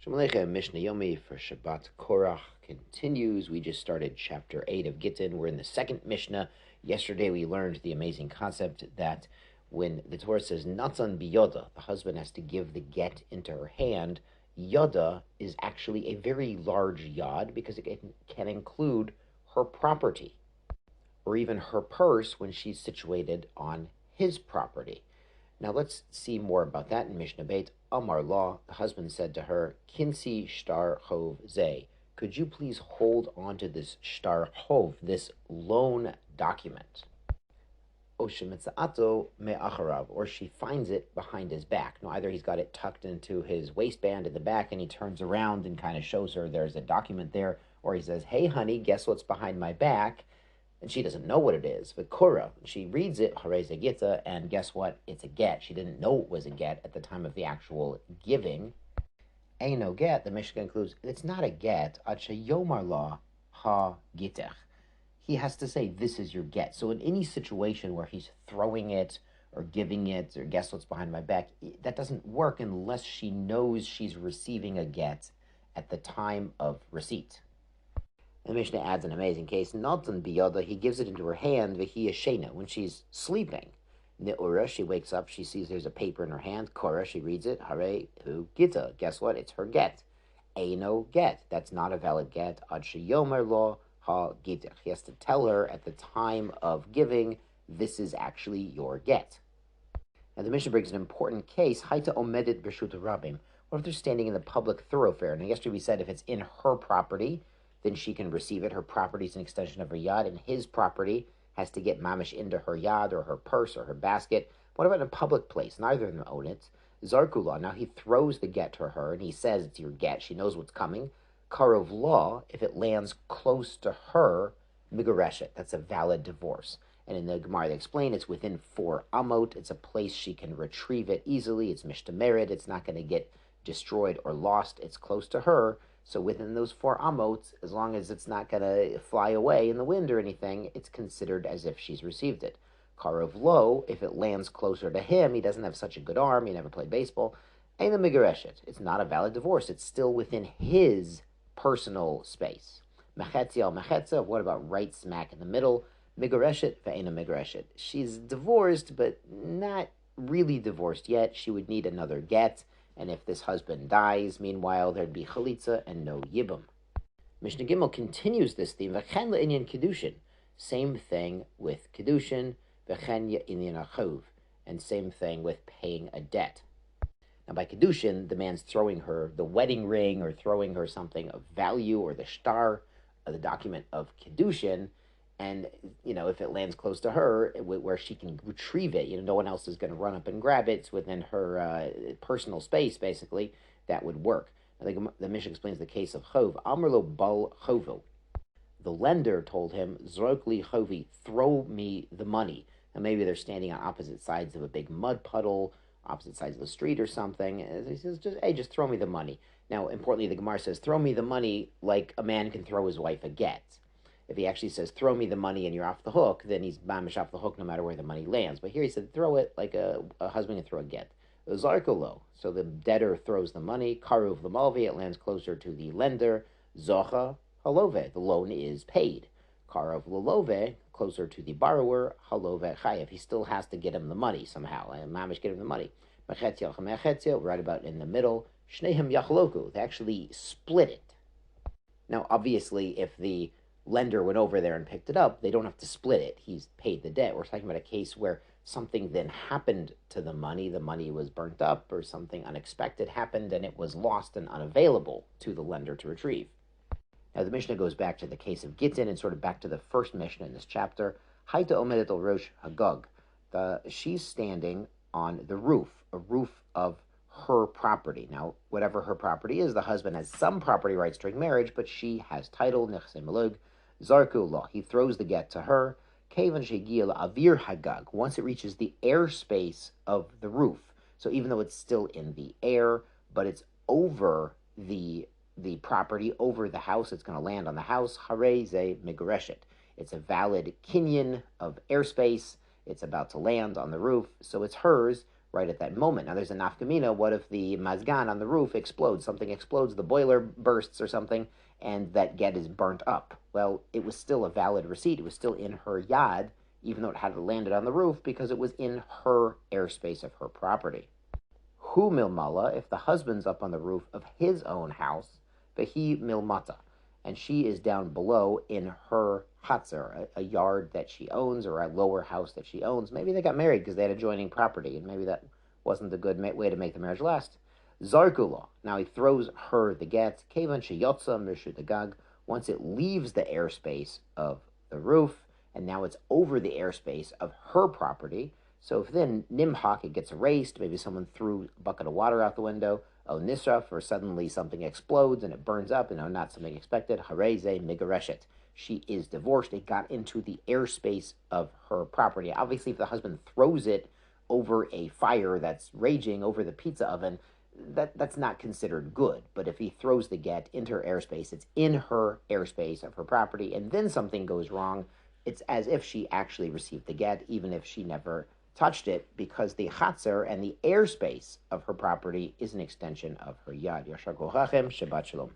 Shalom Aleichem. Mishnah Yomi for Shabbat Korach continues. We just started chapter 8 of Gittin. We're in the second Mishnah. Yesterday we learned the amazing concept that when the Torah says Natzan biyoda, the husband has to give the get into her hand. Yoda is actually a very large yod because it can include her property or even her purse when she's situated on his property. Now let's see more about that in Mishnah Beit. Amar Law, the husband said to her, Kinsi shtar chov ze, could you please hold on to this shtar chov, this loan document? Or she finds it behind his back. Now either he's got it tucked into his waistband at the back and he turns around and kind of shows her there's a document there, or he says, hey honey, guess what's behind my back? And she doesn't know what it is. But Kura, she reads it, Hareze Gita, and guess what? It's a get. She didn't know it was a get at the time of the actual giving. Eino get, the Mishnah concludes, it's not a get. Acha Yomar La Ha Gitech. He has to say, this is your get. So in any situation where he's throwing it or giving it or guess what's behind my back, that doesn't work unless she knows she's receiving a get at the time of receipt. The Mishnah adds an amazing case. Natan biyoda, he gives it into her hand, v'hi yeshena, when she's sleeping. Ne'ura, she wakes up, she sees there's a paper in her hand. Kora, she reads it. Hare hu gita, guess what? It's her get. Eino get, that's not a valid get. Ad sheyomer lo ha gitich. He has to tell her at the time of giving, this is actually your get. Now the Mishnah brings an important case. Haita omedet b'shut rabim. What if they're standing in the public thoroughfare? Now yesterday we said if it's in her property, then she can receive it. Her property is an extension of her yad, and his property has to get mamish into her yad or her purse or her basket. What about in a public place? Neither of them own it. Zarkula, now he throws the get to her, and he says it's your get. She knows what's coming. Karov law, if it lands close to her, migareshet, that's a valid divorce. And in the Gemara they explain it's within 4 amot. It's a place she can retrieve it easily. It's mishtamered. It's not going to get destroyed or lost. It's close to her. So within those 4 amot, as long as it's not going to fly away in the wind or anything, it's considered as if she's received it. Karov lo, if it lands closer to him, he doesn't have such a good arm, he never played baseball, ain't a migareshet. It's not a valid divorce. It's still within his personal space. Mechetzi al mechetza, what about right smack in the middle? Migareshet ve'ena migareshet. She's divorced, but not really divorced yet. She would need another get. And if this husband dies, meanwhile, there'd be chalitza and no yibum. Mishnah Gimel continues this theme. V'chen le'inyan kedushin. Same thing with kedushin. V'chen le'inyan achov. And same thing with paying a debt. Now by kedushin, the man's throwing her the wedding ring or throwing her something of value or the shtar, the document of kedushin. And, if it lands close to her, where she can retrieve it, no one else is going to run up and grab it. It's within her personal space, basically, that would work. I think the Mishnah explains the case of Chov. Amrlo bal chovo. The lender told him, Zrokli chovi, throw me the money. Now maybe they're standing on opposite sides of a big mud puddle, opposite sides of the street or something. And he says, just throw me the money. Now, importantly, the Gemara says, throw me the money like a man can throw his wife a get. If he actually says, throw me the money and you're off the hook, then he's mamish off the hook no matter where the money lands. But here he said, throw it like a husband can throw a get. Zarkolo, so the debtor throws the money. Karuv l'malvi, it lands closer to the lender. Zocha halove, the loan is paid. Karuv l'love, closer to the borrower. Halove chayev, he still has to get him the money somehow. And mamish get him the money. Mechetzia chamechetzia, right about in the middle. Shnehem yachloku, they actually split it. Now, obviously, if the lender went over there and picked it up, they don't have to split it. He's paid the debt. We're talking about a case where something then happened to the money was burnt up, or something unexpected happened and it was lost and unavailable to the lender to retrieve. Now the Mishnah goes back to the case of Gittin and sort of back to the first Mishnah in this chapter. Haita omedet al rosh hagag. She's standing on the roof, a roof of her property. Now, whatever her property is, the husband has some property rights during marriage, but she has title, nechse malug. Zarkullah, he throws the get to her. Kevan shegiel avir hagag, once it reaches the airspace of the roof. So even though it's still in the air, but it's over the property, over the house, it's going to land on the house. Hare ze migareshet. It's a valid kinyan of airspace. It's about to land on the roof, so it's hers. right at that moment. Now, there's a nafkamina. What if the mazgan on the roof explodes? Something explodes, the boiler bursts or something, and that get is burnt up. Well, it was still a valid receipt. It was still in her yad, even though it had landed on the roof, because it was in her airspace of her property. Hu milmala, if the husband's up on the roof of his own house, vehi milmata, and she is down below in her hatzer, a yard that she owns or a lower house that she owns. Maybe they got married because they had adjoining property, and maybe that wasn't the good way to make the marriage last. Zarkula, now he throws her the get, kevan sheyotza mirshu dagag, once it leaves the airspace of the roof, and now it's over the airspace of her property. So if then nimhak, it gets erased, maybe someone threw a bucket of water out the window, oh nisraf, or suddenly something explodes and it burns up, not something expected, hareze migareshet. She is divorced. It got into the airspace of her property. Obviously, if the husband throws it over a fire that's raging over the pizza oven, that's not considered good. But if he throws the get into her airspace, it's in her airspace of her property, and then something goes wrong, it's as if she actually received the get, even if she never touched it, because the chatzer and the airspace of her property is an extension of her yad. Yashar Kochachem, Shabbat Shalom.